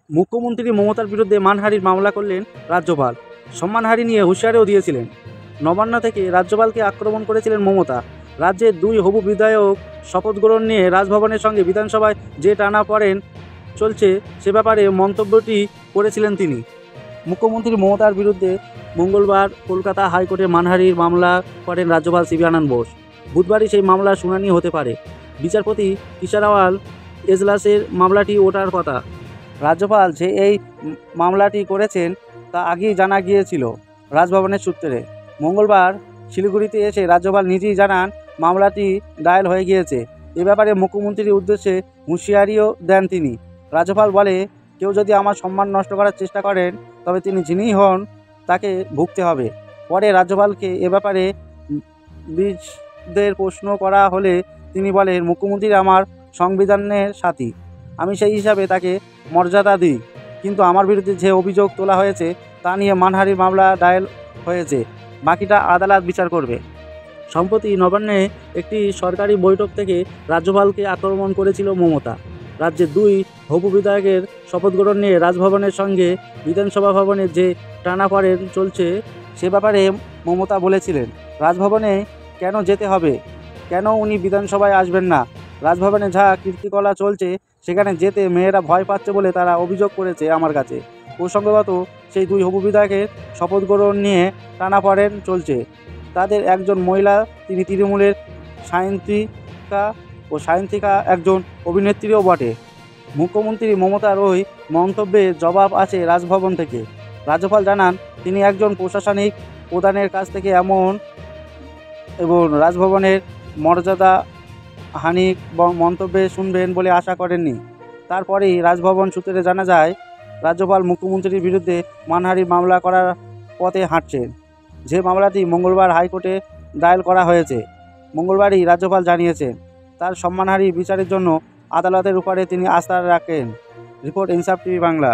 মুখ্যমন্ত্রী মমতার বিরুদ্ধে মানহানির মামলা করলেন রাজ্যপাল। সম্মানহানি নিয়ে হুঁশিয়ারিও দিয়েছিলেন। নবান্ন থেকে রাজ্যপালকে আক্রমণ করেছিলেন মমতা। রাজ্যের দুই হবু বিধায়ক শপথ গ্রহণ নিয়ে রাজভবনের সঙ্গে বিধানসভায় যে টানাপোড়েন চলছে সে ব্যাপারে মন্তব্যটি করেছিলেন তিনি। মুখ্যমন্ত্রী মমতার বিরুদ্ধে মঙ্গলবার কলকাতা হাইকোর্টে মানহানির মামলা করেন রাজ্যপাল সিভি আনন্দ বোস। বুধবারই সেই মামলার শুনানি হতে পারে। বিচারপতি কিশারাওয়াল এজলাসের মামলাটি ওঠার কথা। রাজ্যপাল যে এই মামলাটি করেছেন তা আগেই জানা গিয়েছিল রাজভবনের সূত্রে। মঙ্গলবার শিলিগুড়িতে এসে রাজ্যপাল নিজেই জানান মামলাটি ডায়াল হয়ে গিয়েছে। এ ব্যাপারে মুখ্যমন্ত্রীর উদ্দেশ্যে হুঁশিয়ারিও দেন তিনি। রাজ্যপাল বলে, কেউ যদি আমার সম্মান নষ্ট করার চেষ্টা করেন তবে তিনি যিনিই হন তাকে ভুগতে হবে। পরে রাজ্যপালকে এ ব্যাপারে বিশদের প্রশ্ন করা হলে তিনি বলেন, মুখ্যমন্ত্রী আমার সংবিধানের সাথী, আমি সেই হিসাবে তাকে মর্যাদা দিই। কিন্তু আমার বিরুদ্ধে যে অভিযোগ তোলা হয়েছে তা নিয়ে মানহানির মামলা ডায়াল হয়েছে, বাকিটা আদালত বিচার করবে। সম্প্রতি নবান্নে একটি সরকারি বৈঠক থেকে রাজ্যপালকে আক্রমণ করেছিল মমতা। রাজ্যের দুই হবু বিধায়কের শপথ গ্রহণ নিয়ে রাজভবনের সঙ্গে বিধানসভা ভবনের যে টানাপোড়েন চলছে সে ব্যাপারে মমতা বলেছিলেন, রাজভবনে কেন যেতে হবে, কেন উনি বিধানসভায় আসবেন না, রাজভবনে যা কীর্তিকলা চলছে সেখানে যেতে মেয়েরা ভয় পাচ্ছে বলে তারা অভিযোগ করেছে আমার কাছে। প্রসঙ্গগত সেই দুই হবু বিধায়কের শপথ গ্রহণ নিয়ে টানাপোড়েন চলছে। তাদের একজন মহিলা, তিনি তৃণমূলের সায়ন্তিকা একজন অভিনেত্রীও বটে। মুখ্যমন্ত্রী মমতার ওই মন্তব্যের জবাব আছে রাজভবন থেকে। রাজ্যপাল জানান, তিনি একজন প্রশাসনিক প্রধানের কাছ থেকে এমন এবং রাজভবনের মর্যাদা হানি মন্তব্য শুনবেন বলে আশা করেননি। তারপরেই রাজভবন সূত্রে জানা যায়, রাজ্যপাল মুখ্যমন্ত্রীর বিরুদ্ধে মানহানির মামলা করার পথে হাঁটছেন। যে মামলাটি মঙ্গলবার হাইকোর্টে দায়ের করা হয়েছে, মঙ্গলবারই রাজ্যপাল জানিয়েছেন তার সম্মানহানি বিচারের জন্য আদালতের উপরে তিনি আস্থা রাখেন। রিপোর্ট ইনসাফ টিভি বাংলা।